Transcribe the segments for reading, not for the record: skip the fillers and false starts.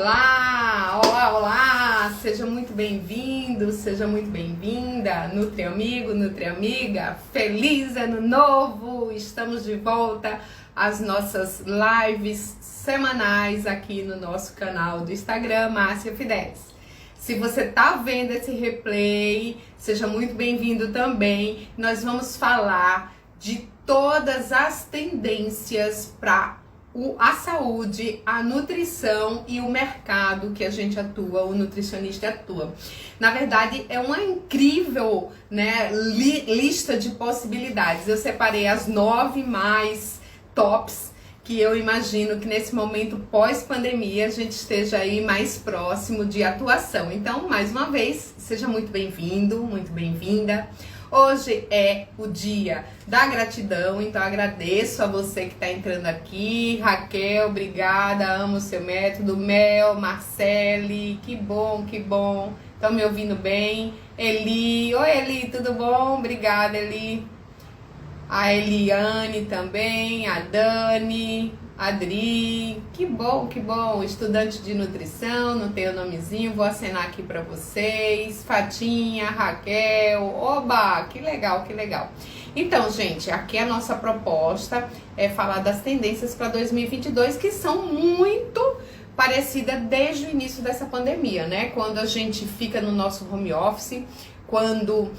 Olá, olá, olá! Seja muito bem-vindo, seja muito bem-vinda, Nutriamigo, Nutriamiga, feliz ano novo! Estamos de volta às nossas lives semanais aqui no nosso canal do Instagram, Márcia Fidelis. Se você tá vendo esse replay, seja muito bem-vindo também. Nós vamos falar de todas as tendências para a saúde, a nutrição e o mercado que a gente atua, o nutricionista atua. Na verdade, é uma incrível, lista de possibilidades. Eu separei as 9 mais tops que eu imagino que nesse momento pós-pandemia a gente esteja aí mais próximo de atuação. Então, mais uma vez, seja muito bem-vindo, muito bem-vinda. Hoje é o dia da gratidão, então agradeço a você que está entrando aqui. Raquel, obrigada, amo o seu método. Mel, Marcele, que bom, que bom. Estão me ouvindo bem? Eli, oi Eli, tudo bom? Obrigada, Eli. A Eliane também, a Dani, a Adri, que bom, estudante de nutrição, não tem o nomezinho, vou acenar aqui para vocês, Fatinha, Raquel, oba, que legal. Então, gente, aqui a nossa proposta é falar das tendências para 2022, que são muito parecidas desde o início dessa pandemia, né? Quando a gente fica no nosso home office, quando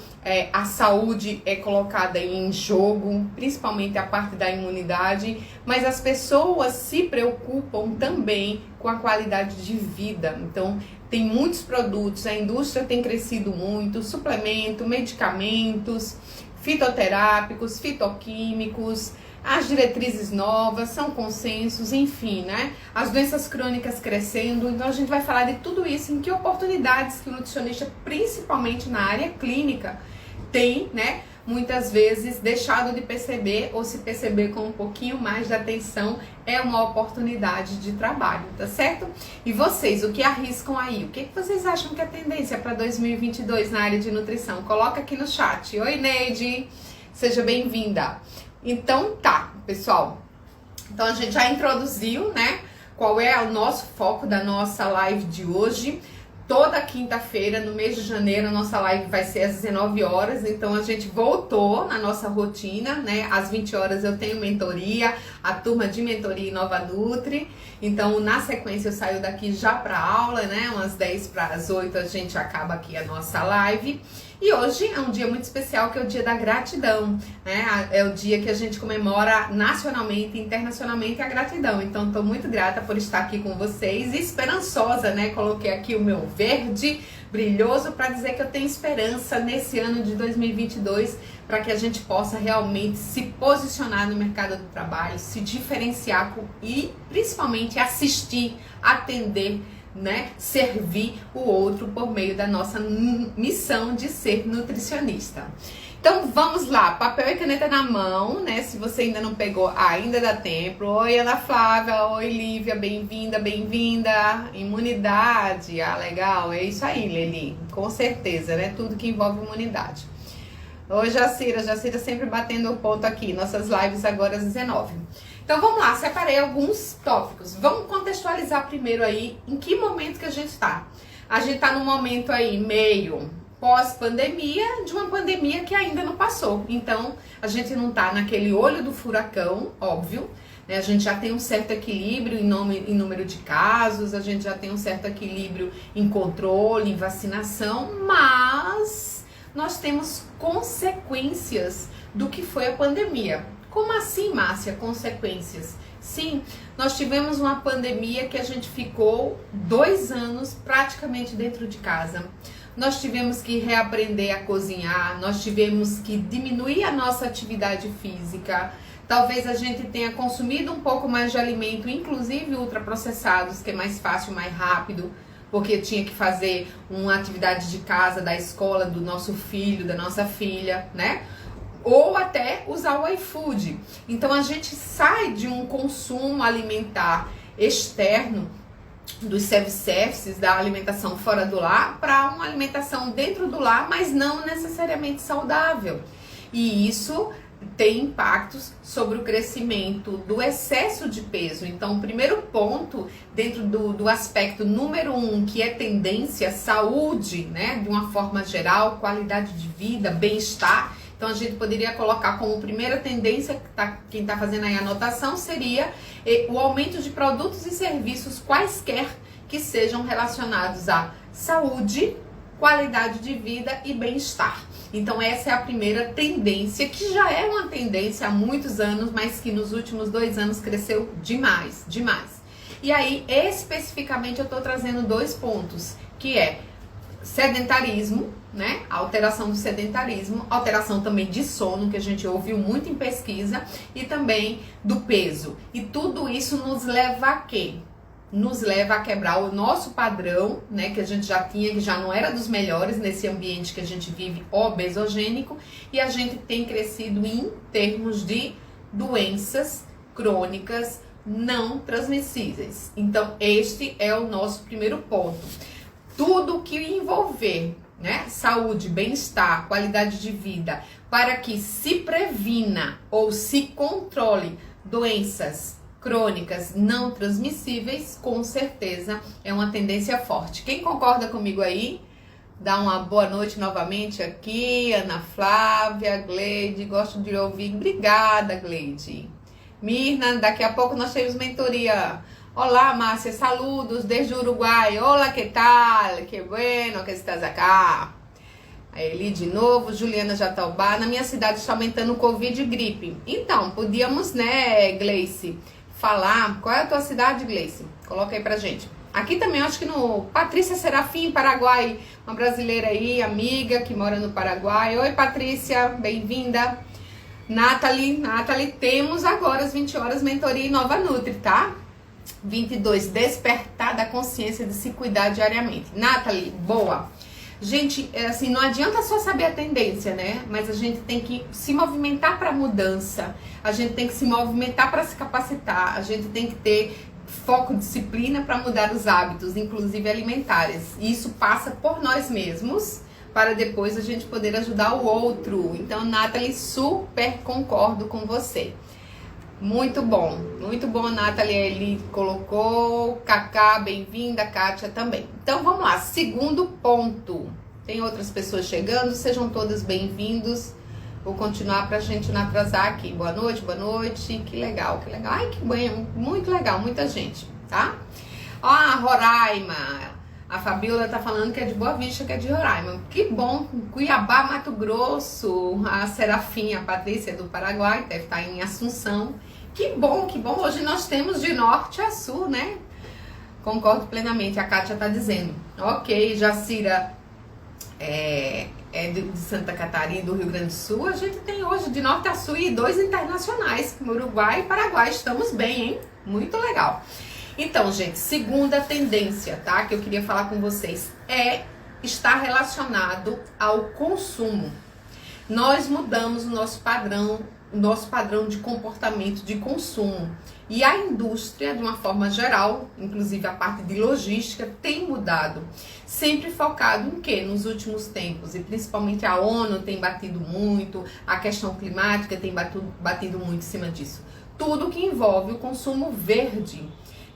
a saúde é colocada em jogo, principalmente a parte da imunidade, mas as pessoas se preocupam também com a qualidade de vida. Então, tem muitos produtos, a indústria tem crescido muito, suplemento, medicamentos, fitoterápicos, fitoquímicos, as diretrizes novas, são consensos, enfim, né? As doenças crônicas crescendo, então a gente vai falar de tudo isso, em que oportunidades que o nutricionista, principalmente na área clínica, tem, né? Muitas vezes deixado de perceber, ou se perceber com um pouquinho mais de atenção, é uma oportunidade de trabalho, tá certo? E vocês, o que arriscam aí? O que vocês acham que é tendência para 2022 na área de nutrição? Coloca aqui no chat. Oi, Neide, seja bem-vinda. Então tá, pessoal, então a gente já introduziu, né, qual é o nosso foco da nossa live de hoje. Toda quinta-feira, no mês de janeiro, a nossa live vai ser às 19 horas, então a gente voltou na nossa rotina, né, às 20 horas eu tenho mentoria, a turma de mentoria Nova Nutri, então na sequência eu saio daqui já para aula, né, umas 10 para as 8 a gente acaba aqui a nossa live. E hoje é um dia muito especial, que é o dia da gratidão, né? É o dia que a gente comemora nacionalmente e internacionalmente a gratidão. Então, estou muito grata por estar aqui com vocês e esperançosa, né? Coloquei aqui o meu verde brilhoso para dizer que eu tenho esperança nesse ano de 2022 para que a gente possa realmente se posicionar no mercado do trabalho, se diferenciar e principalmente assistir, atender, né, servir o outro por meio da nossa missão de ser nutricionista. Então vamos lá, papel e caneta na mão, né? Se você ainda não pegou, ainda dá tempo. Oi, Ana Flávia, oi, Lívia, bem-vinda. Imunidade, legal, é isso aí, Leli, com certeza, né? Tudo que envolve imunidade. Oi, Jacira sempre batendo o ponto aqui, nossas lives agora às 19. Então vamos lá, separei alguns tópicos. Vamos contextualizar primeiro aí em que momento que a gente está. A gente está num momento aí meio pós-pandemia, de uma pandemia que ainda não passou. Então a gente não está naquele olho do furacão, óbvio, né? A gente já tem um certo equilíbrio em número de casos, a gente já tem um certo equilíbrio em controle, em vacinação, mas nós temos consequências do que foi a pandemia. Como assim, Márcia, consequências? Sim, nós tivemos uma pandemia que a gente ficou 2 anos praticamente dentro de casa. Nós tivemos que reaprender a cozinhar, nós tivemos que diminuir a nossa atividade física. Talvez a gente tenha consumido um pouco mais de alimento, inclusive ultraprocessados, que é mais fácil, mais rápido, porque tinha que fazer uma atividade de casa, da escola, do nosso filho, da nossa filha, né? Ou até usar o iFood. Então a gente sai de um consumo alimentar externo, dos self-services, da alimentação fora do lar, para uma alimentação dentro do lar, mas não necessariamente saudável. E isso tem impactos sobre o crescimento do excesso de peso. Então, o primeiro ponto, dentro do aspecto número 1, que é tendência, saúde, né, de uma forma geral, qualidade de vida, bem-estar. Então, a gente poderia colocar como primeira tendência, quem está fazendo aí a anotação, seria o aumento de produtos e serviços quaisquer que sejam relacionados à saúde, qualidade de vida e bem-estar. Então essa é a primeira tendência, que já é uma tendência há muitos anos, mas que nos últimos 2 anos cresceu demais, demais. E aí, especificamente, eu estou trazendo 2 pontos, que é sedentarismo, né? A alteração do sedentarismo, alteração também de sono, que a gente ouviu muito em pesquisa, e também do peso. E tudo isso nos leva a quê? Nos leva a quebrar o nosso padrão, né, que a gente já tinha, que já não era dos melhores nesse ambiente que a gente vive obesogênico, e a gente tem crescido em termos de doenças crônicas não transmissíveis. Então, este é o nosso primeiro ponto. Tudo que envolver, né, saúde, bem-estar, qualidade de vida, para que se previna ou se controle doenças crônicas não transmissíveis, com certeza é uma tendência forte. Quem concorda comigo aí? Dá uma boa noite novamente aqui, Ana Flávia, Gleide, gosto de ouvir. Obrigada, Gleide. Mirna, daqui a pouco nós temos mentoria. Olá, Márcia, saludos desde o Uruguai. Olá, que tal? Que bueno que estás acá. A Eli de novo, Juliana Jataubá. Na minha cidade está aumentando o Covid e gripe. Então, podíamos, né, Gleice, falar. Qual é a tua cidade, Gleice? Coloca aí pra gente. Aqui também, acho que no Patrícia Serafim, Paraguai, uma brasileira aí, amiga, que mora no Paraguai. Oi, Patrícia, bem-vinda. Nathalie, temos agora às 20 horas mentoria Nova Nutri, tá? 22, despertar da consciência de se cuidar diariamente. Nathalie, boa. Gente, assim, não adianta só saber a tendência, né? Mas a gente tem que se movimentar para mudança. A gente tem que se movimentar para se capacitar. A gente tem que ter foco, disciplina para mudar os hábitos, inclusive alimentares. E isso passa por nós mesmos, para depois a gente poder ajudar o outro. Então, Nathalie, super concordo com você. Muito bom, Nathalie, ele colocou, Cacá, bem-vinda, Kátia também. Então vamos lá, segundo ponto, tem outras pessoas chegando, sejam todas bem-vindos, vou continuar pra gente não atrasar aqui. Boa noite, que legal, ai que bem, muito legal, muita gente, tá? Ó, a Roraima, a Fabiola tá falando que é de Boa Vista, que é de Roraima, que bom, Cuiabá, Mato Grosso, a Serafim, a Patrícia do Paraguai, deve estar em Assunção. Que bom, hoje nós temos de norte a sul, né? Concordo plenamente, a Kátia tá dizendo. Ok, Jacira é de Santa Catarina, do Rio Grande do Sul. A gente tem hoje de norte a sul e 2 internacionais, Uruguai e Paraguai. Estamos bem, hein? Muito legal. Então, gente, segunda tendência, tá? Que eu queria falar com vocês está relacionado ao consumo. Nós mudamos o nosso padrão de comportamento de consumo. E a indústria, de uma forma geral, inclusive a parte de logística, tem mudado. Sempre focado em quê? Nos últimos tempos. E principalmente a ONU tem batido muito, a questão climática tem batido muito em cima disso. Tudo que envolve o consumo verde,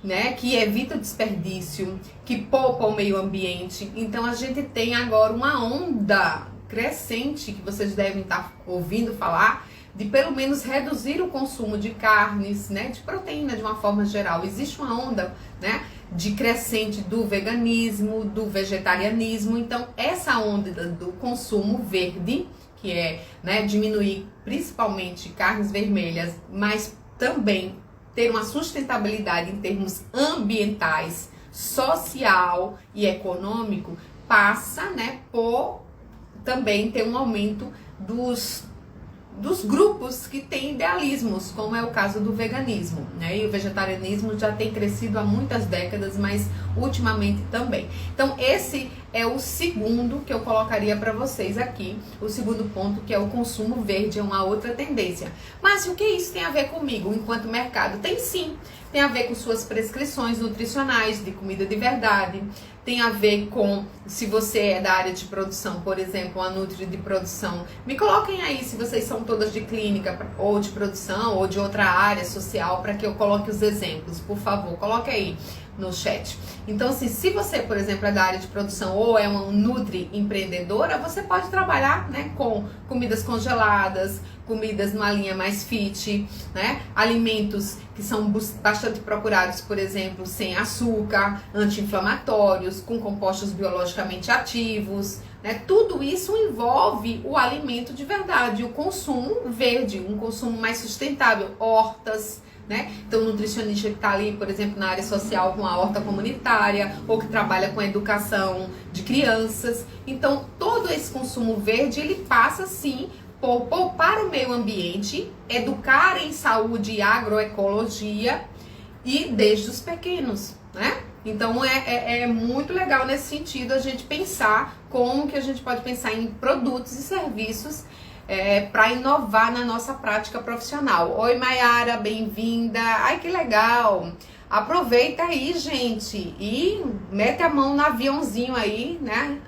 né, que evita o desperdício, que poupa o meio ambiente. Então a gente tem agora uma onda crescente, que vocês devem estar ouvindo falar, de pelo menos reduzir o consumo de carnes, né, de proteína de uma forma geral. Existe uma onda, né, de crescente do veganismo, do vegetarianismo. Então essa onda do consumo verde, que é, né, diminuir principalmente carnes vermelhas, mas também ter uma sustentabilidade em termos ambientais, social e econômico, passa, né, por também ter um aumento dos grupos que têm idealismos, como é o caso do veganismo, né? E o vegetarianismo já tem crescido há muitas décadas, mas ultimamente também. Então esse é o segundo que eu colocaria para vocês aqui, o segundo ponto, que é o consumo verde, é uma outra tendência. Mas o que isso tem a ver comigo enquanto mercado? Tem sim, tem a ver com suas prescrições nutricionais de comida de verdade, tem a ver com, se você é da área de produção, por exemplo, a Nutri de produção, me coloquem aí se vocês são todas de clínica, ou de produção, ou de outra área social, para que eu coloque os exemplos, por favor, coloque aí no chat. Então, assim, se você, por exemplo, é da área de produção ou é uma Nutri empreendedora, você pode trabalhar, né, com comidas congeladas, comidas numa linha mais fit, né, alimentos que são bastante procurados, por exemplo, sem açúcar, anti-inflamatórios, com compostos biologicamente ativos, né, tudo isso envolve o alimento de verdade, o consumo verde, um consumo mais sustentável, hortas, né? Então, o nutricionista que está ali, por exemplo, na área social com a horta comunitária, ou que trabalha com a educação de crianças. Então, todo esse consumo verde, ele passa, sim, por poupar o meio ambiente, educar em saúde e agroecologia, e desde os pequenos, né? Então, é muito legal nesse sentido a gente pensar como que a gente pode pensar em produtos e serviços para inovar na nossa prática profissional. Oi, Mayara, bem-vinda. Ai, que legal. Aproveita aí, gente, e mete a mão no aviãozinho aí, né?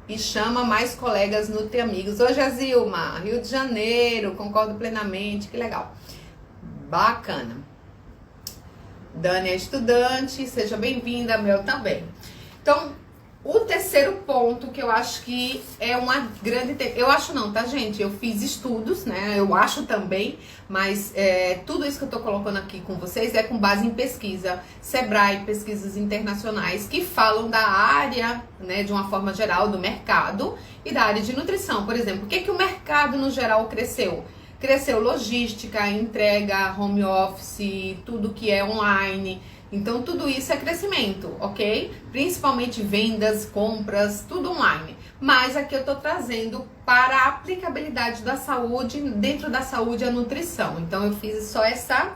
E chama mais colegas Nutri-Amigos. Hoje é Zilma, Rio de Janeiro, concordo plenamente, que legal. Bacana. Dani é estudante, seja bem-vinda, Mel também. Então, o terceiro ponto que eu acho que é uma grande... Eu acho não, tá, gente? Eu fiz estudos, né? Eu acho também, mas tudo isso que eu tô colocando aqui com vocês é com base em pesquisa. Sebrae, pesquisas internacionais que falam da área, né, de uma forma geral, do mercado e da área de nutrição. Por exemplo, o que o mercado no geral cresceu? Cresceu logística, entrega, home office, tudo que é online. Então, tudo isso é crescimento, ok? Principalmente vendas, compras, tudo online. Mas aqui eu tô trazendo para a aplicabilidade da saúde, dentro da saúde a nutrição. Então, eu fiz só essa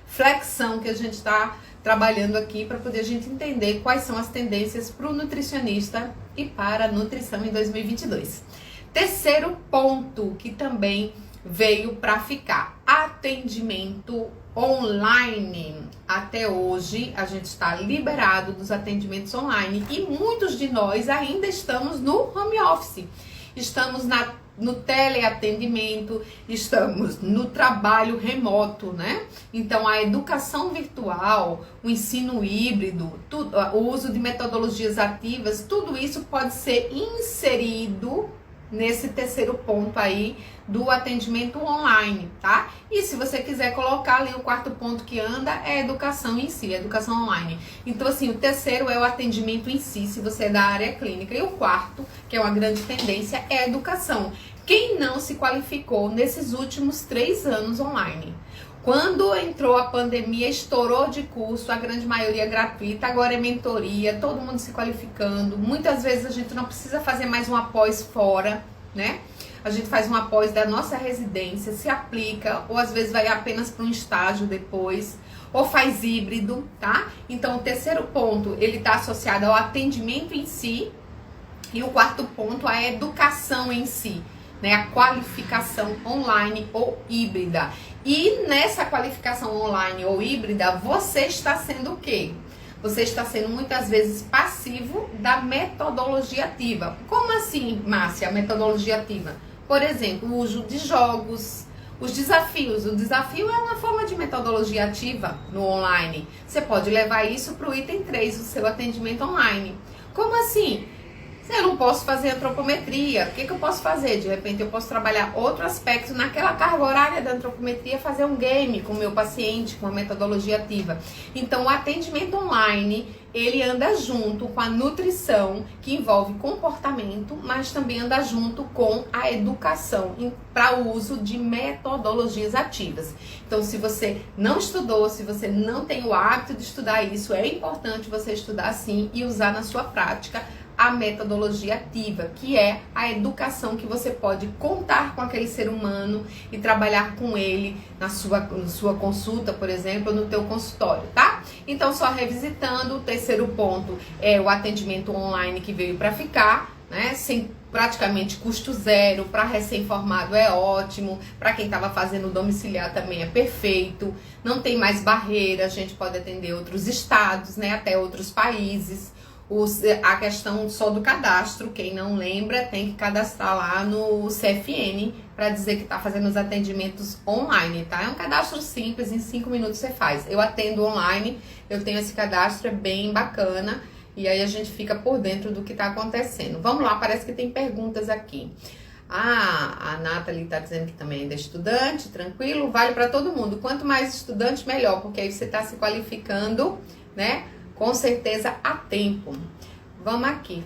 flexão que a gente está trabalhando aqui para poder a gente entender quais são as tendências para o nutricionista e para a nutrição em 2022. Terceiro ponto que também veio para ficar: atendimento online. Até hoje a gente está liberado dos atendimentos online e muitos de nós ainda estamos no home office, estamos no teleatendimento, estamos no trabalho remoto, né? Então a educação virtual, o ensino híbrido, o uso de metodologias ativas, tudo isso pode ser inserido nesse terceiro ponto aí do atendimento online, tá? E se você quiser colocar ali o quarto ponto que anda, é a educação em si, a educação online. Então, assim, o terceiro é o atendimento em si, se você é da área clínica. E o quarto, que é uma grande tendência, é a educação. Quem não se qualificou nesses últimos 3 anos online? Quando entrou a pandemia, estourou de curso, a grande maioria gratuita, agora é mentoria, todo mundo se qualificando. Muitas vezes a gente não precisa fazer mais um após fora, né? A gente faz um após da nossa residência, se aplica, ou às vezes vai apenas para um estágio depois, ou faz híbrido, tá? Então, o terceiro ponto, ele está associado ao atendimento em si, e o quarto ponto, a educação em si, né? A qualificação online ou híbrida. E nessa qualificação online ou híbrida, você está sendo o quê? Você está sendo muitas vezes passivo da metodologia ativa. Como assim, Márcia, a metodologia ativa? Por exemplo, o uso de jogos, os desafios. O desafio é uma forma de metodologia ativa no online. Você pode levar isso para o item 3, o seu atendimento online. Como assim? Eu não posso fazer antropometria, o que eu posso fazer? De repente eu posso trabalhar outro aspecto naquela carga horária da antropometria, fazer um game com o meu paciente, com a metodologia ativa. Então o atendimento online, ele anda junto com a nutrição, que envolve comportamento, mas também anda junto com a educação para o uso de metodologias ativas. Então, se você não estudou, se você não tem o hábito de estudar isso, é importante você estudar sim e usar na sua prática a metodologia ativa, que é a educação que você pode contar com aquele ser humano e trabalhar com ele na sua consulta, por exemplo, no teu consultório, tá? Então, só revisitando, o terceiro ponto é o atendimento online que veio para ficar, né? Sem praticamente custo zero, para recém-formado é ótimo, para quem estava fazendo domiciliar também é perfeito, não tem mais barreira, a gente pode atender outros estados, né? Até outros países. A questão só do cadastro, quem não lembra tem que cadastrar lá no CFN para dizer que está fazendo os atendimentos online, tá? É um cadastro simples, em 5 minutos você faz. Eu atendo online, eu tenho esse cadastro, é bem bacana, e aí a gente fica por dentro do que está acontecendo. Vamos lá, parece que tem perguntas aqui. A Nathalie está dizendo que também ainda é estudante, tranquilo, vale para todo mundo. Quanto mais estudante, melhor, porque aí você está se qualificando, né? Com certeza a tempo. Vamos aqui.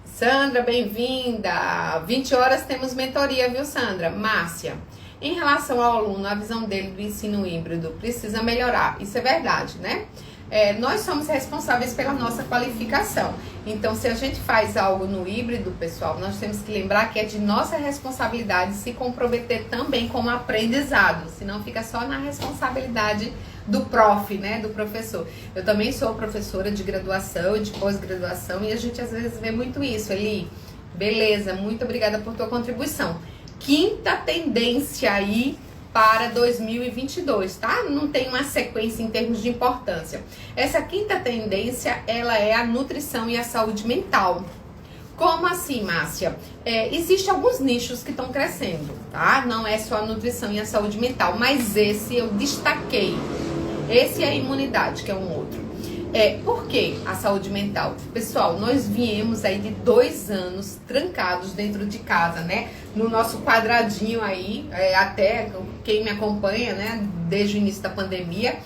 Sandra, bem-vinda. 20 horas temos mentoria, viu, Sandra? Márcia, em relação ao aluno, a visão dele do ensino híbrido precisa melhorar. Isso é verdade, né? Nós somos responsáveis pela nossa qualificação. Então, se a gente faz algo no híbrido, pessoal, nós temos que lembrar que é de nossa responsabilidade se comprometer também como aprendizado. Senão fica só na responsabilidade do prof, né, do professor. Eu também sou professora de graduação e de pós-graduação e a gente às vezes vê muito isso, Eli. Beleza, muito obrigada por tua contribuição. Quinta tendência aí para 2022, tá? Não tem uma sequência em termos de importância. Essa quinta tendência, ela é a nutrição e a saúde mental. Como assim, Márcia? Existem alguns nichos que estão crescendo, tá? Não é só a nutrição e a saúde mental, mas esse eu destaquei. Esse é a imunidade, que é um outro. Por que a saúde mental? Pessoal, nós viemos aí de 2 anos trancados dentro de casa, né? No nosso quadradinho aí, até quem me acompanha, né? Desde o início da pandemia,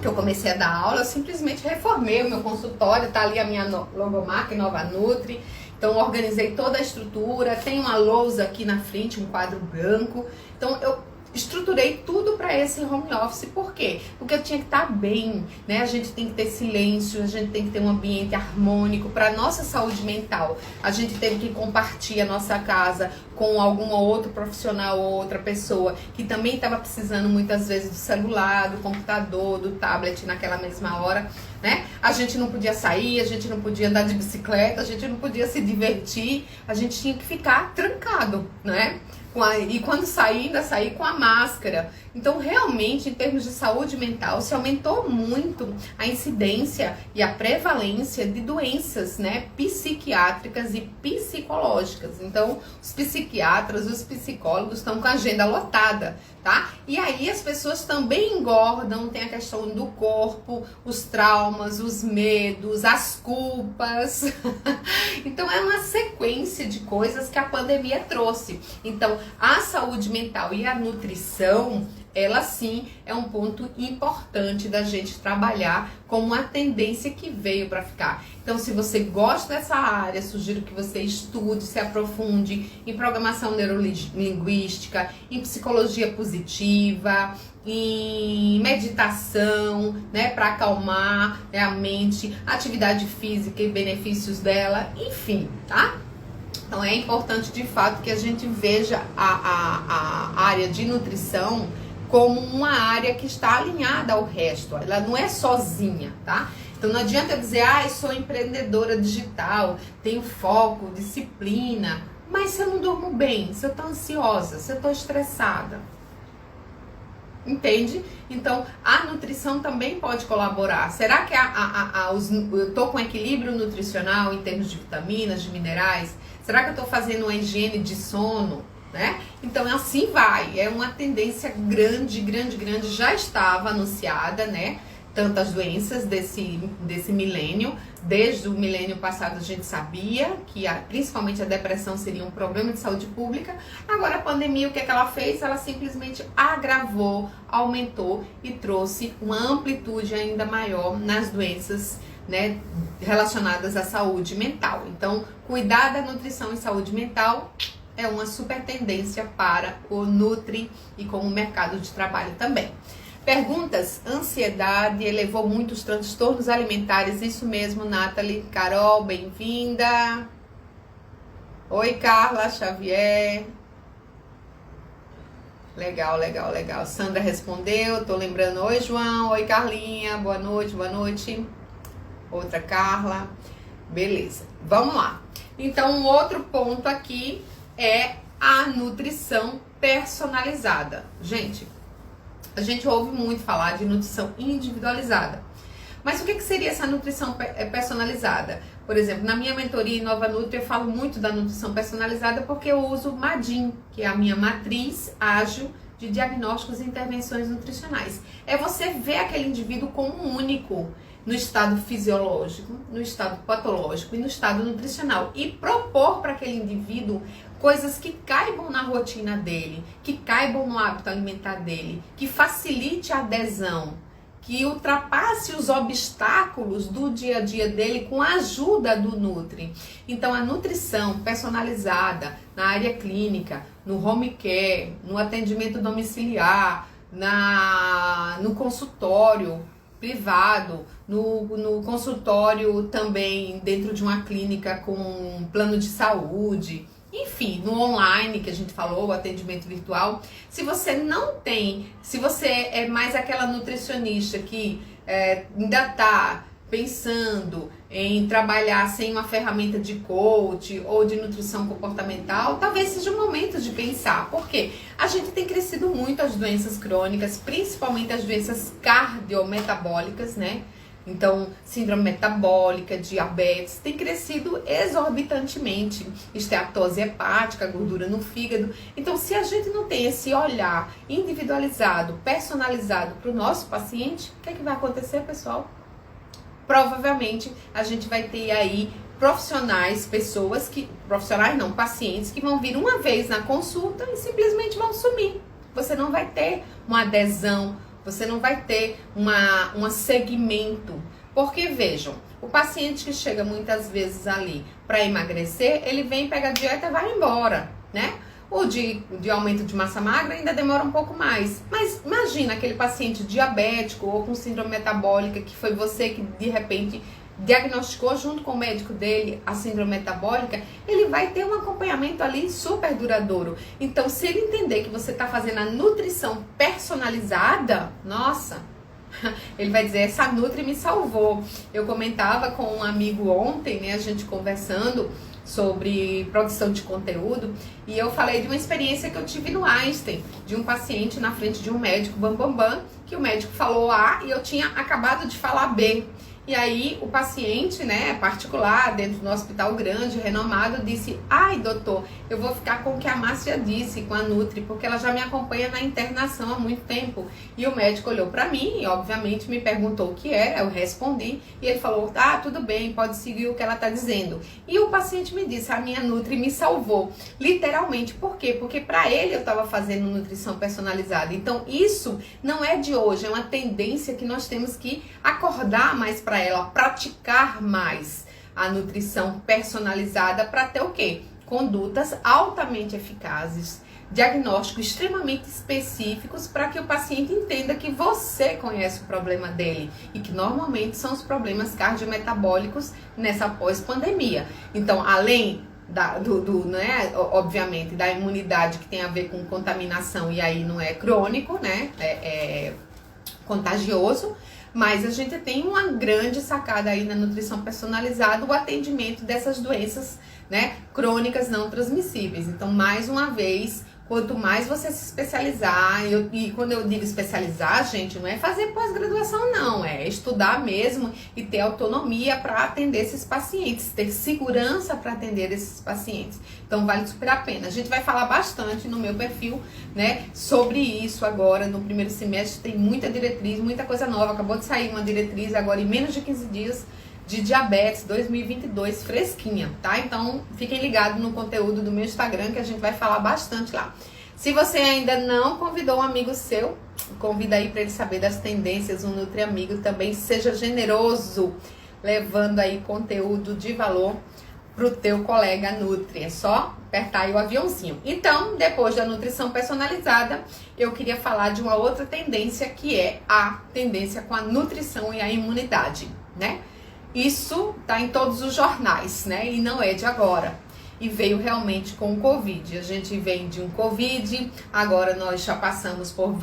que eu comecei a dar aula, eu simplesmente reformei o meu consultório, tá ali a minha logomarca Nova Nutri. Então, organizei toda a estrutura, tem uma lousa aqui na frente, um quadro branco. Então, eu estruturei tudo para esse home office. Por quê? Porque eu tinha que estar bem, né? A gente tem que ter silêncio, a gente tem que ter um ambiente harmônico para nossa saúde mental. A gente teve que compartilhar a nossa casa com algum outro profissional ou outra pessoa que também estava precisando muitas vezes do celular, do computador, do tablet naquela mesma hora, né? A gente não podia sair, a gente não podia andar de bicicleta, a gente não podia se divertir, a gente tinha que ficar trancado, né? E quando sair, ainda sair com a máscara. Então, realmente, em termos de saúde mental, se aumentou muito a incidência e a prevalência de doenças, né, psiquiátricas e psicológicas. Então, os psiquiatras, os psicólogos estão com a agenda lotada, tá? E aí as pessoas também engordam, tem a questão do corpo, os traumas, os medos, as culpas. Então, é uma sequência de coisas que a pandemia trouxe. Então, a saúde mental e a nutrição, ela sim é um ponto importante da gente trabalhar como uma tendência que veio para ficar. Então, se você gosta dessa área, sugiro que você estude, se aprofunde em programação neurolinguística, em psicologia positiva, em meditação, né, para acalmar, né, a mente, atividade física e benefícios dela, enfim, tá? Então, é importante de fato que a gente veja a área de nutrição como uma área que está alinhada ao resto, ela não é sozinha, tá? Então não adianta eu dizer, eu sou empreendedora digital, tenho foco, disciplina, mas se eu não durmo bem, se eu tô ansiosa, se eu tô estressada, entende? Então a nutrição também pode colaborar. Será que eu tô com equilíbrio nutricional em termos de vitaminas, de minerais? Será que eu tô fazendo uma higiene de sono? Né? Então assim vai, é uma tendência grande, já estava anunciada, né? Tantas doenças desse milênio, desde o milênio passado a gente sabia que principalmente a depressão seria um problema de saúde pública. Agora a pandemia, o que é que ela fez? Ela simplesmente agravou, aumentou e trouxe uma amplitude ainda maior nas doenças, né, relacionadas à saúde mental. Então cuidar da nutrição e saúde mental é uma super tendência para o Nutri e como mercado de trabalho também. Perguntas: ansiedade elevou muito os transtornos alimentares. Isso mesmo, Nathalie. Carol, bem-vinda. Oi, Carla Xavier. Legal, legal, legal. Sandra respondeu, tô lembrando. Oi, João. Oi, Carlinha. Boa noite, boa noite. Outra Carla. Beleza, vamos lá. Então, um outro ponto aqui é a nutrição personalizada. Gente, a gente ouve muito falar de nutrição individualizada. Mas o que seria essa nutrição personalizada? Por exemplo, na minha mentoria Nova Nutri, eu falo muito da nutrição personalizada porque eu uso o MADIM, que é a minha matriz ágil de diagnósticos e intervenções nutricionais. É você ver aquele indivíduo como único no estado fisiológico, no estado patológico e no estado nutricional e propor para aquele indivíduo coisas que caibam na rotina dele, que caibam no hábito alimentar dele, que facilite a adesão, que ultrapasse os obstáculos do dia a dia dele com a ajuda do Nutri. Então, a nutrição personalizada na área clínica, no home care, no atendimento domiciliar, no consultório privado, no consultório também dentro de uma clínica com plano de saúde, enfim, no online que a gente falou, o atendimento virtual. Se você não tem, se você é mais aquela nutricionista que ainda está pensando em trabalhar sem uma ferramenta de coach ou de nutrição comportamental, talvez seja o momento de pensar. Por quê? A gente tem crescido muito as doenças crônicas, principalmente as doenças cardiometabólicas, né? Então, síndrome metabólica, diabetes, tem crescido exorbitantemente. Esteatose hepática, gordura no fígado. Então, se a gente não tem esse olhar individualizado, personalizado para o nosso paciente, o que é que vai acontecer, pessoal? Provavelmente a gente vai ter aí pacientes que vão vir uma vez na consulta e simplesmente vão sumir. Você não vai ter uma adesão, você não vai ter um segmento. Porque, vejam, o paciente que chega muitas vezes ali para emagrecer, ele vem, pega a dieta e vai embora, né? O de aumento de massa magra ainda demora um pouco mais. Mas imagina aquele paciente diabético ou com síndrome metabólica, que foi você que de repente diagnosticou junto com o médico dele a síndrome metabólica, ele vai ter um acompanhamento ali super duradouro. Então, se ele entender que você está fazendo a nutrição personalizada, nossa, ele vai dizer, essa Nutri me salvou. Eu comentava com um amigo ontem, né, a gente conversando sobre produção de conteúdo, e eu falei de uma experiência que eu tive no Einstein, de um paciente na frente de um médico bam, que o médico falou A e eu tinha acabado de falar B. E aí o paciente, né, particular, dentro do hospital grande, renomado, disse, ai doutor, eu vou ficar com o que a Márcia disse, com a Nutri, porque ela já me acompanha na internação há muito tempo. E o médico olhou pra mim e obviamente me perguntou o que era, eu respondi, e ele falou, ah, tudo bem, pode seguir o que ela tá dizendo. E o paciente me disse, a minha Nutri me salvou. Literalmente, por quê? Porque pra ele eu tava fazendo nutrição personalizada. Então isso não é de hoje, é uma tendência que nós temos que acordar mais pra ela, praticar mais a nutrição personalizada para ter o quê? Condutas altamente eficazes, diagnósticos extremamente específicos para que o paciente entenda que você conhece o problema dele e que normalmente são os problemas cardiometabólicos nessa pós-pandemia. Então, além né, obviamente, da imunidade que tem a ver com contaminação e aí não é crônico, né, é contagioso, mas a gente tem uma grande sacada aí na nutrição personalizada, o atendimento dessas doenças, né, crônicas não transmissíveis. Então, mais uma vez, quanto mais você se especializar, e quando eu digo especializar, gente, não é fazer pós-graduação não, é estudar mesmo e ter autonomia para atender esses pacientes, ter segurança para atender esses pacientes. Então vale super a pena. A gente vai falar bastante no meu perfil, né, sobre isso agora no primeiro semestre. Tem muita diretriz, muita coisa nova. Acabou de sair uma diretriz agora em menos de 15 dias de diabetes 2022, fresquinha, tá? Então, fiquem ligados no conteúdo do meu Instagram, que a gente vai falar bastante lá. Se você ainda não convidou um amigo seu, convida aí para ele saber das tendências, um Nutri Amigo também. Seja generoso, levando aí conteúdo de valor pro teu colega Nutri. É só apertar aí o aviãozinho. Então, depois da nutrição personalizada, eu queria falar de uma outra tendência, que é a tendência com a nutrição e a imunidade, né? Isso tá em todos os jornais, né? E não é de agora. E veio realmente com o Covid. A gente vem de um Covid, agora nós já passamos por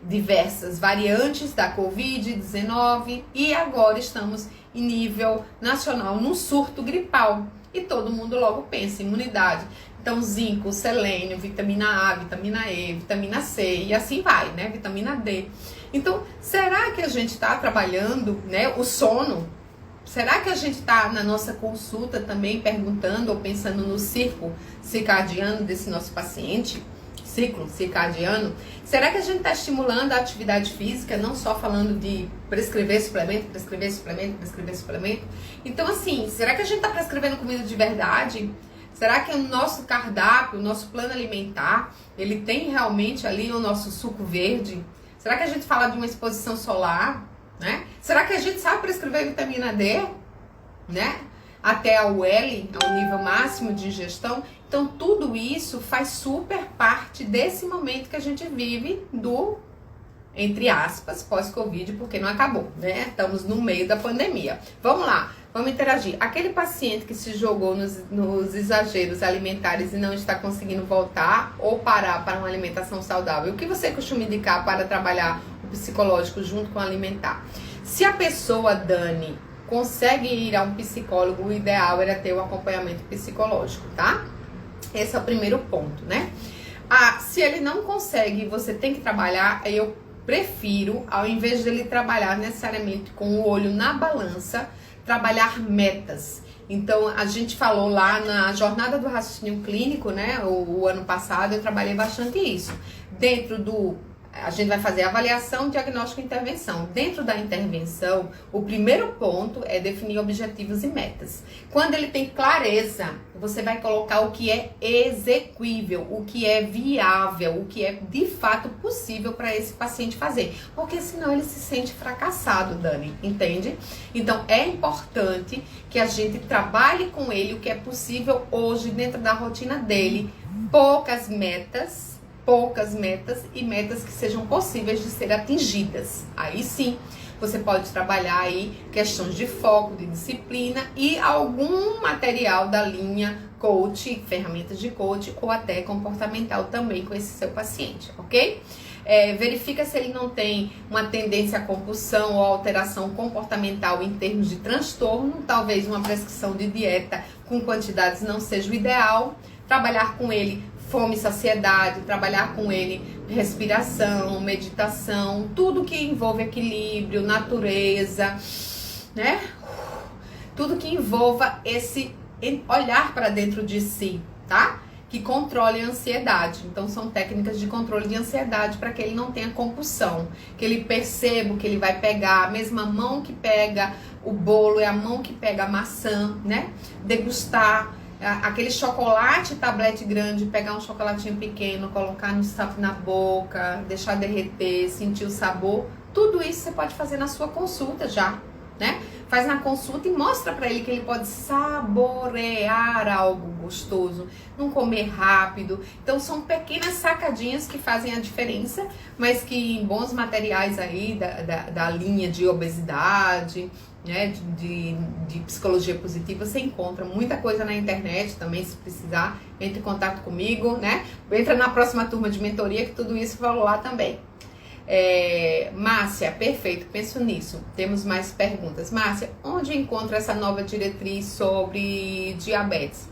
diversas variantes da Covid-19 e agora estamos em nível nacional num surto gripal. E todo mundo logo pensa em imunidade. Então, zinco, selênio, vitamina A, vitamina E, vitamina C e assim vai, né? Vitamina D. Então, será que a gente está trabalhando, né, o sono? Será que a gente está na nossa consulta também perguntando ou pensando no ciclo circadiano desse nosso paciente? Ciclo circadiano? Será que a gente está estimulando a atividade física, não só falando de prescrever suplemento? Então, assim, será que a gente está prescrevendo comida de verdade? Será que o nosso cardápio, o nosso plano alimentar, ele tem realmente ali o nosso suco verde? Será que a gente fala de uma exposição solar? Né? Será que a gente sabe prescrever vitamina D, né? Até a UL, ao nível máximo de ingestão? Então, tudo isso faz super parte desse momento que a gente vive do, entre aspas, pós-Covid, porque não acabou, né? Estamos no meio da pandemia. Vamos lá, vamos interagir. Aquele paciente que se jogou nos exageros alimentares e não está conseguindo voltar ou parar para uma alimentação saudável, o que você costuma indicar para trabalhar psicológico junto com o alimentar? Se a pessoa, Dani, consegue ir a um psicólogo, o ideal era ter um acompanhamento psicológico, tá? Esse é o primeiro ponto, né? Se ele não consegue, você tem que trabalhar, eu prefiro, ao invés de ele trabalhar necessariamente com o olho na balança, trabalhar metas. Então, a gente falou lá na jornada do raciocínio clínico, né? O ano passado eu trabalhei bastante isso. Dentro do... A gente vai fazer avaliação, diagnóstico e intervenção. Dentro da intervenção, o primeiro ponto é definir objetivos e metas. Quando ele tem clareza, você vai colocar o que é exequível, o que é viável, o que é de fato possível para esse paciente fazer. Porque senão ele se sente fracassado, Dani, entende? Então, é importante que a gente trabalhe com ele o que é possível hoje dentro da rotina dele. Poucas metas e metas que sejam possíveis de ser atingidas. Aí sim, você pode trabalhar aí questões de foco, de disciplina e algum material da linha coach, ferramentas de coach ou até comportamental também com esse seu paciente, ok? Verifica se ele não tem uma tendência à compulsão ou alteração comportamental em termos de transtorno, talvez uma prescrição de dieta com quantidades não seja o ideal. Trabalhar com ele fome e saciedade, trabalhar com ele respiração, meditação, tudo que envolve equilíbrio, natureza, né? Tudo que envolva esse olhar para dentro de si, tá? Que controle a ansiedade. Então, são técnicas de controle de ansiedade para que ele não tenha compulsão, que ele perceba que ele vai pegar a mesma mão que pega o bolo, é a mão que pega a maçã, né? Degustar aquele chocolate, tablete grande, pegar um chocolatinho pequeno, colocar na boca, deixar derreter, sentir o sabor. Tudo isso você pode fazer na sua consulta já, né? Faz na consulta e mostra para ele que ele pode saborear algo gostoso, não comer rápido. Então são pequenas sacadinhas que fazem a diferença, mas que em bons materiais aí da linha de obesidade, né, de psicologia positiva, você encontra muita coisa na internet também. Se precisar, entre em contato comigo, né? Entra na próxima turma de mentoria que tudo isso vai lá também. Márcia, perfeito, penso nisso. Temos mais perguntas. Márcia, onde encontro essa nova diretriz sobre diabetes?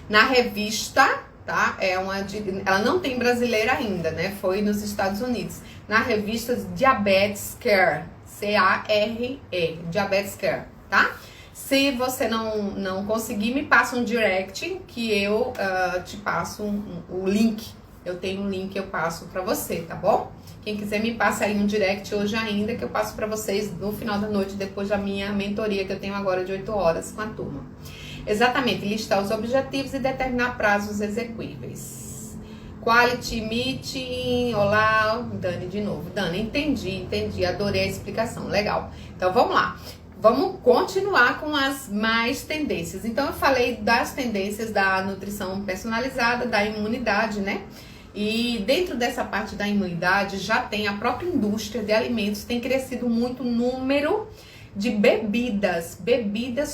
Na revista, tá? Ela não tem brasileira ainda, né? Foi nos Estados Unidos. Na revista Diabetes Care, C-A-R-E, Diabetes Care, tá? Se você não conseguir, me passa um direct que eu te passo o link. Eu tenho um link que eu passo pra você, tá bom? Quem quiser me passa aí um direct hoje ainda, que eu passo pra vocês no final da noite, depois da minha mentoria que eu tenho agora de 8 horas com a turma. Exatamente, listar os objetivos e determinar prazos execuíveis. Quality Meeting, olá, Dani de novo. Dani, entendi, adorei a explicação, legal. Então vamos lá. vamos continuar com as mais tendências. Então eu falei das tendências da nutrição personalizada, da imunidade, né? E dentro dessa parte da imunidade já tem a própria indústria de alimentos, tem crescido muito o número de bebidas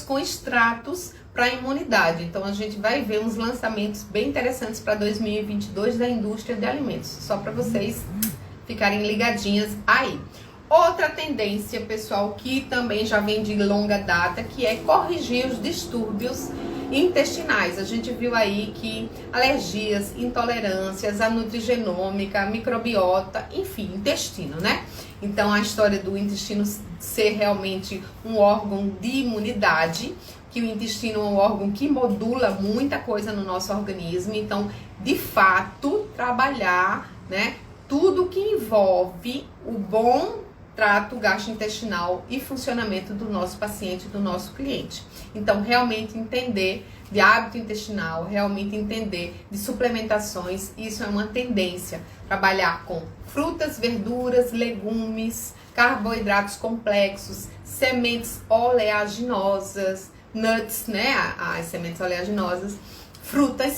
com extratos para imunidade. Então a gente vai ver uns lançamentos bem interessantes para 2022 da indústria de alimentos, só para vocês ficarem ligadinhas aí. Outra tendência, pessoal, que também já vem de longa data, que é corrigir os distúrbios intestinais. A gente viu aí que alergias, intolerâncias, a nutrigenômica, a microbiota, enfim, intestino, né? Então a história do intestino ser realmente um órgão de imunidade, que o intestino é um órgão que modula muita coisa no nosso organismo. Então, de fato, trabalhar, né, tudo que envolve o bom trato gastrointestinal e funcionamento do nosso paciente, do nosso cliente. Então, realmente entender de hábito intestinal, realmente entender de suplementações, isso é uma tendência. Trabalhar com frutas, verduras, legumes, carboidratos complexos, sementes oleaginosas, nuts, né, as sementes oleaginosas, frutas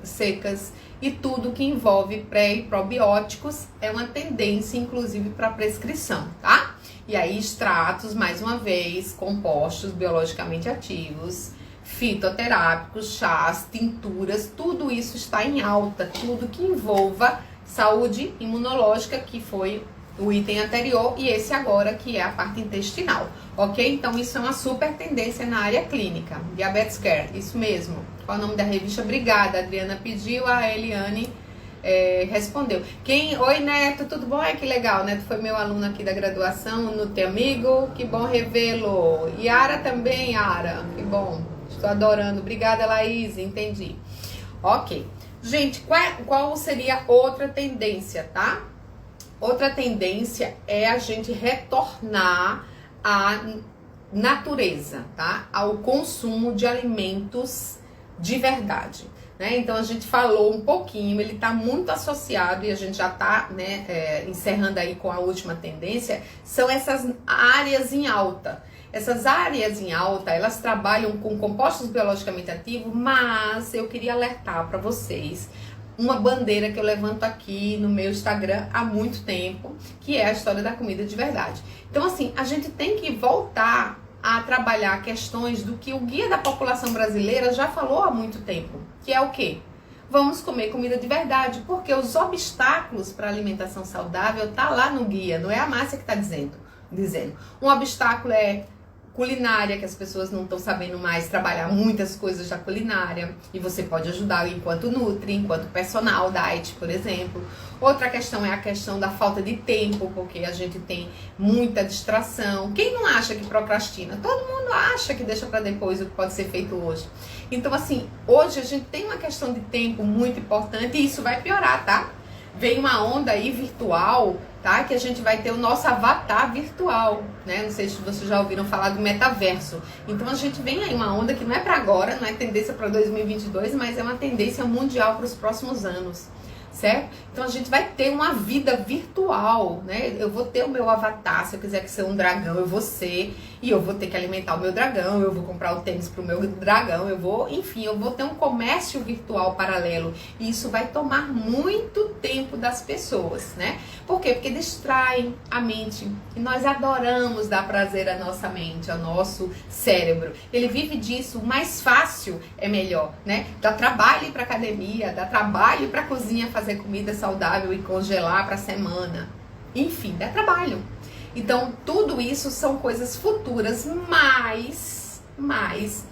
secas e tudo que envolve pré e probióticos é uma tendência, inclusive, para prescrição, tá? E aí, extratos, mais uma vez, compostos biologicamente ativos, fitoterápicos, chás, tinturas, tudo isso está em alta, tudo que envolva saúde imunológica, que foi o item anterior, e esse agora, que é a parte intestinal, ok? Então, isso é uma super tendência na área clínica. Diabetes Care, isso mesmo. Qual é o nome da revista? Obrigada, a Adriana pediu, a Eliane respondeu. Oi, Neto, tudo bom? Que legal, Neto foi meu aluno aqui da graduação, no Teu Amigo, que bom revê-lo. Yara também, Yara, que bom, estou adorando. Obrigada, Laís, entendi. Ok. Gente, qual seria outra tendência, tá? Outra tendência é a gente retornar à natureza, tá? Ao consumo de alimentos de verdade, né? Então a gente falou um pouquinho, ele tá muito associado e a gente já tá, né, encerrando aí com a última tendência, são essas áreas em alta. Essas áreas em alta, elas trabalham com compostos biologicamente ativos, mas eu queria alertar para vocês uma bandeira que eu levanto aqui no meu Instagram há muito tempo, que é a história da comida de verdade. Então, assim, a gente tem que voltar a trabalhar questões do que o Guia da População Brasileira já falou há muito tempo, que é o quê? Vamos comer comida de verdade, porque os obstáculos para a alimentação saudável tá lá no guia, não é a Márcia que está dizendo. Um obstáculo é culinária, que as pessoas não estão sabendo mais trabalhar muitas coisas da culinária, e você pode ajudar enquanto nutri, enquanto personal diet, por exemplo. Outra questão é a questão da falta de tempo, porque a gente tem muita distração. Quem não acha que procrastina? Todo mundo acha que deixa para depois o que pode ser feito hoje. Então, assim, hoje a gente tem uma questão de tempo muito importante e isso vai piorar, tá? Vem uma onda aí virtual, tá? Que a gente vai ter o nosso avatar virtual, né? Não sei se vocês já ouviram falar do metaverso. Então a gente vem aí uma onda que não é para agora, não é tendência para 2022, mas é uma tendência mundial para os próximos anos, certo? Então a gente vai ter uma vida virtual, né? Eu vou ter o meu avatar, se eu quiser ser um dragão, eu vou ser, e eu vou ter que alimentar o meu dragão, eu vou comprar o tênis pro meu dragão, eu vou ter um comércio virtual paralelo, e isso vai tomar muito tempo das pessoas, né? Por quê? Porque distrai a mente, e nós adoramos dar prazer à nossa mente, ao nosso cérebro. Ele vive disso, o mais fácil é melhor, né? Dá trabalho ir pra academia, dá trabalho ir pra cozinha fazer comida saudável e congelar para semana. Enfim, dá trabalho. Então, tudo isso são coisas futuras, mas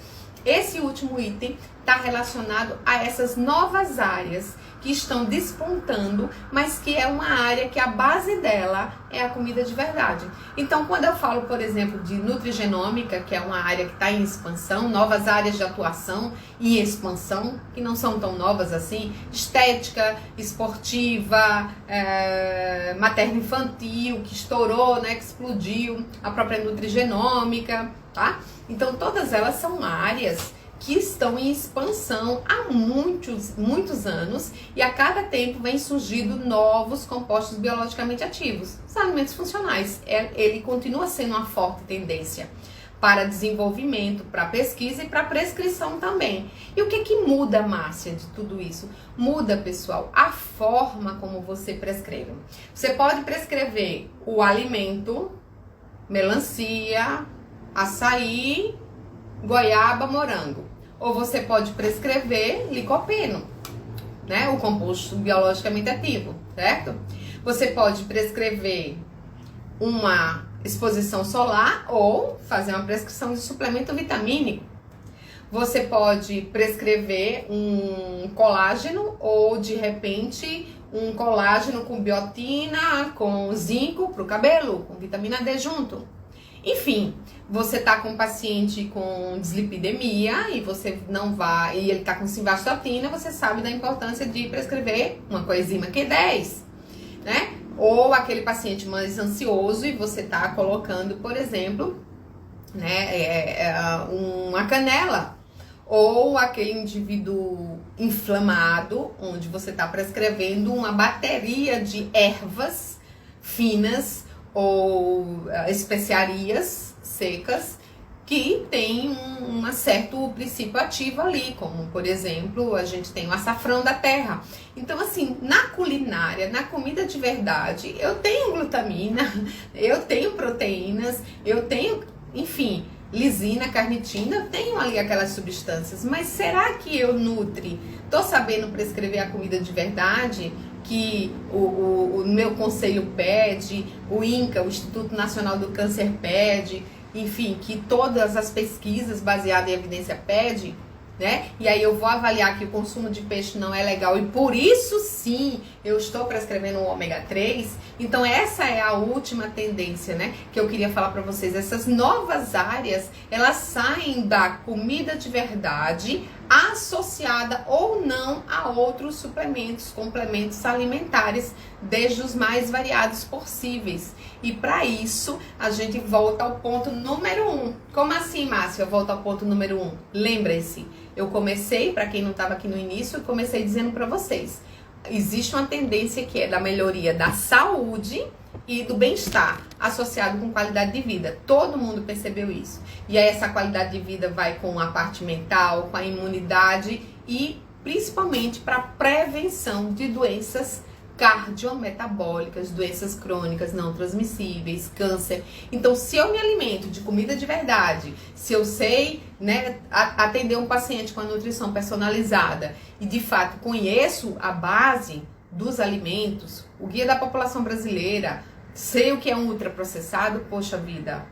esse último item está relacionado a essas novas áreas que estão despontando, mas que é uma área que a base dela é a comida de verdade. Então, quando eu falo, por exemplo, de nutrigenômica, que é uma área que está em expansão, novas áreas de atuação em expansão, que não são tão novas assim, estética, esportiva, materno-infantil, que estourou, né, que explodiu, a própria nutrigenômica, tá? Então, todas elas são áreas que estão em expansão há muitos anos, e a cada tempo vem surgindo novos compostos biologicamente ativos. Os alimentos funcionais, ele continua sendo uma forte tendência. para desenvolvimento, para pesquisa e para prescrição também. E o que muda, Márcia, de tudo isso? Muda, pessoal, a forma como você prescreve. Você pode prescrever o alimento, melancia, açaí, goiaba, morango. Ou você pode prescrever licopeno, né? O composto biologicamente ativo, certo? Você pode prescrever uma exposição solar ou fazer uma prescrição de suplemento vitamínico. Você pode prescrever um colágeno ou, de repente, um colágeno com biotina, com zinco para o cabelo, com vitamina D junto. Enfim, você tá com um paciente com dislipidemia e você não vai, e ele tá com simvastatina, você sabe da importância de prescrever uma coenzima Q10, né? Ou aquele paciente mais ansioso e você tá colocando, por exemplo, né, uma canela. Ou aquele indivíduo inflamado, onde você está prescrevendo uma bateria de ervas finas ou especiarias secas que tem um certo princípio ativo ali, como, por exemplo, a gente tem o açafrão da terra. Então, assim, na culinária, na comida de verdade, eu tenho glutamina, eu tenho proteínas, eu tenho, enfim, lisina, carnitina, eu tenho ali aquelas substâncias. Mas será que eu, Nutri, tô sabendo prescrever a comida de verdade? Que o meu conselho pede, o INCA, o Instituto Nacional do Câncer pede, enfim, que todas as pesquisas baseadas em evidência pedem, né? E aí eu vou avaliar que o consumo de peixe não é legal e por isso sim eu estou prescrevendo o ômega 3. Então essa é a última tendência, né, que eu queria falar para vocês. Essas novas áreas, elas saem da comida de verdade associada ou não a outros suplementos, complementos alimentares, desde os mais variados possíveis. E para isso, a gente volta ao ponto número 1. Como assim, Márcia? Eu volto ao ponto número 1. Lembrem-se, eu comecei, para quem não estava aqui no início, eu comecei dizendo para vocês, existe uma tendência que é da melhoria da saúde e do bem-estar associado com qualidade de vida. Todo mundo percebeu isso. E aí essa qualidade de vida vai com a parte mental, com a imunidade e principalmente para prevenção de doenças cardiometabólicas, doenças crônicas não transmissíveis, câncer. Então, se eu me alimento de comida de verdade, se eu sei, né, atender um paciente com a nutrição personalizada e de fato conheço a base dos alimentos, o guia da população brasileira, sei o que é um ultraprocessado, poxa vida.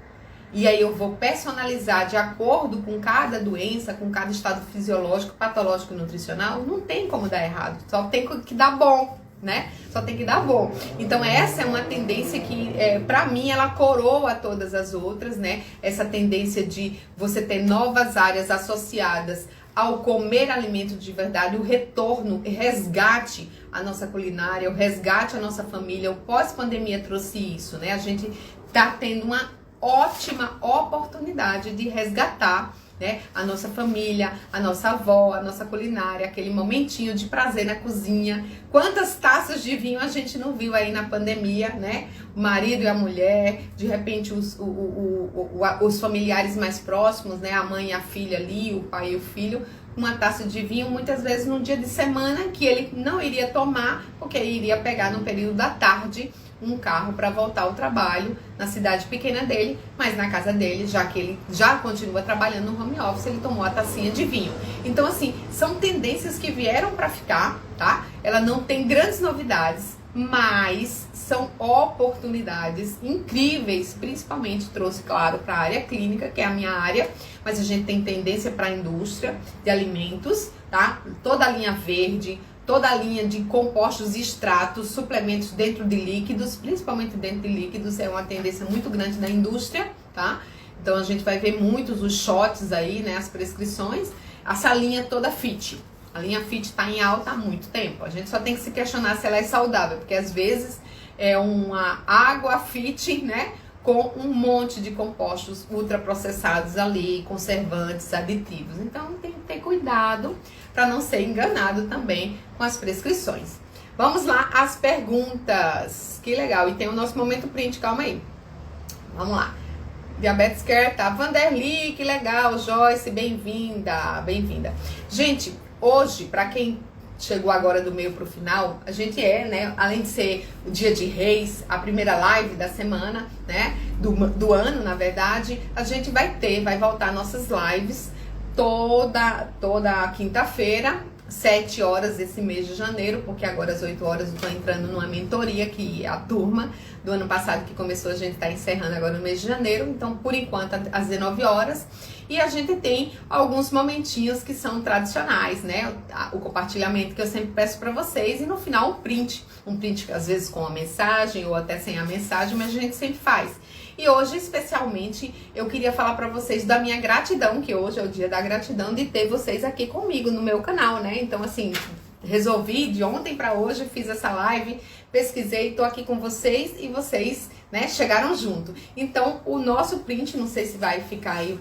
E aí eu vou personalizar de acordo com cada doença, com cada estado fisiológico, patológico e nutricional, não tem como dar errado, só tem que dar bom, né? Só tem que dar bom. Então essa é uma tendência que, pra mim, ela coroa todas as outras, né? Essa tendência de você ter novas áreas associadas ao comer alimento de verdade, o retorno, o resgate à nossa culinária, o resgate à nossa família. O pós-pandemia trouxe isso, né? A gente tá tendo uma ótima oportunidade de resgatar, né, a nossa família, a nossa avó, a nossa culinária, aquele momentinho de prazer na cozinha. Quantas taças de vinho a gente não viu aí na pandemia, né? O marido e a mulher, de repente os familiares mais próximos, né? A mãe e a filha ali, o pai e o filho, uma taça de vinho, muitas vezes num dia de semana que ele não iria tomar, porque iria pegar no período da tarde um carro para voltar ao trabalho na cidade pequena dele, mas na casa dele, já que ele já continua trabalhando no home office, ele tomou a tacinha de vinho. Então, assim, são tendências que vieram para ficar, tá? Ela não tem grandes novidades, mas são oportunidades incríveis, principalmente trouxe, claro, para a área clínica, que é a minha área, mas a gente tem tendência para a indústria de alimentos, tá? Toda a linha verde, toda a linha de compostos e extratos, suplementos dentro de líquidos, principalmente dentro de líquidos, é uma tendência muito grande da indústria, tá? Então a gente vai ver muitos os shots aí, né, as prescrições, essa linha toda fit. A linha fit está em alta há muito tempo. A gente só tem que se questionar se ela é saudável, porque às vezes é uma água fit, né, com um monte de compostos ultraprocessados ali, conservantes, aditivos. Então tem que ter cuidado para não ser enganado também com as prescrições. Vamos lá, as perguntas. Que legal. E tem o nosso momento print, calma aí. Vamos lá. Diabetes Care, tá? Vanderly, que legal. Joyce, bem-vinda, bem-vinda. Gente, hoje, para quem chegou agora do meio pro final, a gente né, além de ser o dia de Reis, a primeira live da semana, né, do ano, na verdade, a gente vai voltar nossas lives toda quinta-feira, 7 horas esse mês de janeiro, porque agora às 8 horas eu tô entrando numa mentoria que a turma do ano passado que começou, a gente tá encerrando agora no mês de janeiro, então por enquanto às 19 horas, e a gente tem alguns momentinhos que são tradicionais, né, o compartilhamento que eu sempre peço para vocês, e no final um print às vezes com a mensagem ou até sem a mensagem, mas a gente sempre faz. E hoje, especialmente, eu queria falar pra vocês da minha gratidão, que hoje é o dia da gratidão de ter vocês aqui comigo no meu canal, né? Então, assim, resolvi de ontem pra hoje, fiz essa live, pesquisei, tô aqui com vocês e vocês, né, chegaram junto. Então, o nosso print, não sei se vai ficar aí,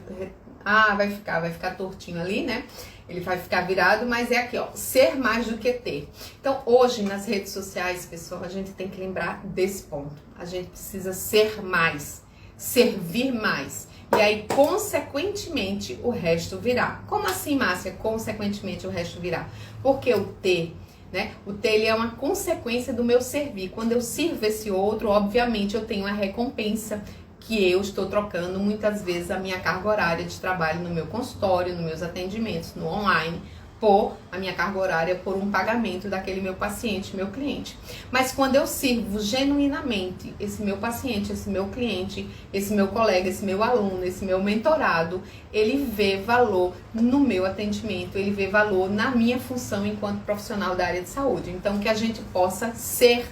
vai ficar tortinho ali, né? Ele vai ficar virado, mas é aqui, ó, ser mais do que ter. Então, hoje, nas redes sociais, pessoal, a gente tem que lembrar desse ponto. A gente precisa ser mais, servir mais. E aí, consequentemente, o resto virá. Como assim, Márcia? Consequentemente, o resto virá. Porque o ter, né? O ter, ele é uma consequência do meu servir. Quando eu sirvo esse outro, obviamente, eu tenho a recompensa que eu estou trocando muitas vezes a minha carga horária de trabalho no meu consultório, nos meus atendimentos, no online, por a minha carga horária por um pagamento daquele meu paciente, meu cliente. Mas quando eu sirvo genuinamente esse meu paciente, esse meu cliente, esse meu colega, esse meu aluno, esse meu mentorado, ele vê valor no meu atendimento, ele vê valor na minha função enquanto profissional da área de saúde. Então, que a gente possa ser,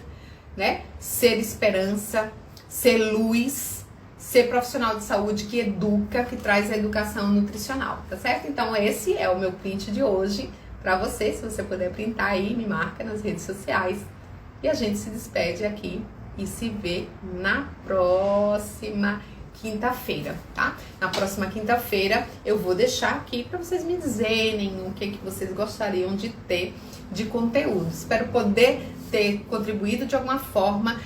né, ser esperança, ser luz, ser profissional de saúde que educa, que traz a educação nutricional, tá certo? Então esse é o meu print de hoje pra você. Se você puder printar aí, me marca nas redes sociais. E a gente se despede aqui e se vê na próxima quinta-feira, tá? Na próxima quinta-feira eu vou deixar aqui pra vocês me dizerem o que vocês gostariam de ter de conteúdo. Espero poder ter contribuído de alguma forma,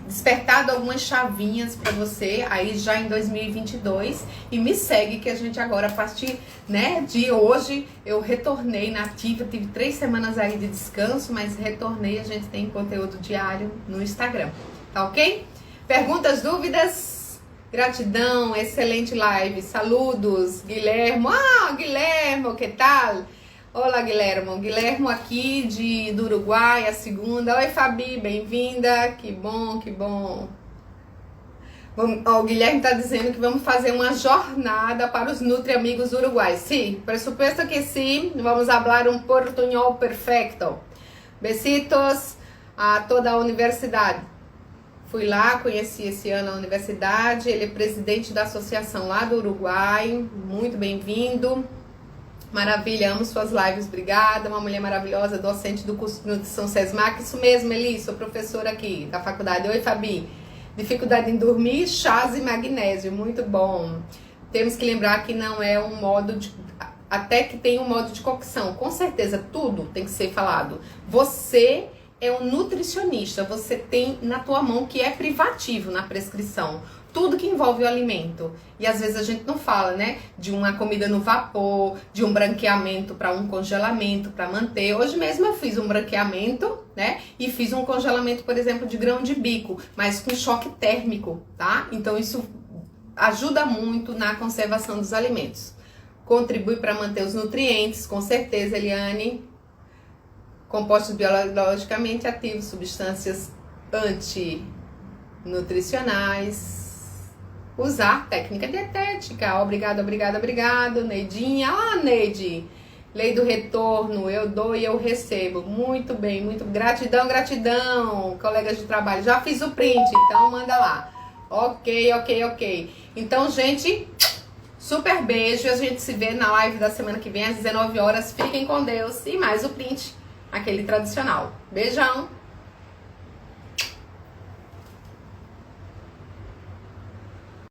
despertado algumas chavinhas para você aí já em 2022, e me segue que a gente agora, a partir, né, de hoje, eu retornei na ativa, tive 3 semanas aí de descanso, mas retornei, a gente tem conteúdo diário no Instagram, tá ok? Perguntas, dúvidas? Gratidão, excelente live, saludos, Guilhermo, Guilhermo, que tal? Olá, Guilhermo. Guilhermo aqui do Uruguai, a segunda. Oi, Fabi, bem-vinda. Que bom, que bom. O Guilherme está dizendo que vamos fazer uma jornada para os Nutri Amigos Uruguai. Sim, por supuesto que sim. Vamos falar um portunhol perfeito. Besitos a toda a universidade. Fui lá, conheci esse ano a universidade. Ele é presidente da associação lá do Uruguai. Muito bem-vindo. Maravilha, amo suas lives, obrigada. Uma mulher maravilhosa, docente do curso de nutrição SESMAC. Isso mesmo, Eli, sou professora aqui da faculdade. Oi, Fabi. Dificuldade em dormir, chás e magnésio, muito bom. Temos que lembrar que não é um modo de... Até que tem um modo de cocção. Com certeza, tudo tem que ser falado. Você é um nutricionista, você tem na tua mão que é privativo na prescrição. Tudo que envolve o alimento. E às vezes a gente não fala, né? De uma comida no vapor, de um branqueamento para um congelamento, para manter. Hoje mesmo eu fiz um branqueamento, né? E fiz um congelamento, por exemplo, de grão de bico, mas com choque térmico, tá? Então isso ajuda muito na conservação dos alimentos. Contribui para manter os nutrientes, com certeza, Eliane. Compostos biologicamente ativos, substâncias antinutricionais. Usar técnica dietética. Obrigado, Neidinha. Neide. Lei do retorno. Eu dou e eu recebo. Muito bem, muito. Gratidão. Colegas de trabalho. Já fiz o print, então manda lá. Ok. Então, gente, super beijo. A gente se vê na live da semana que vem às 19 horas. Fiquem com Deus. E mais o print, aquele tradicional. Beijão.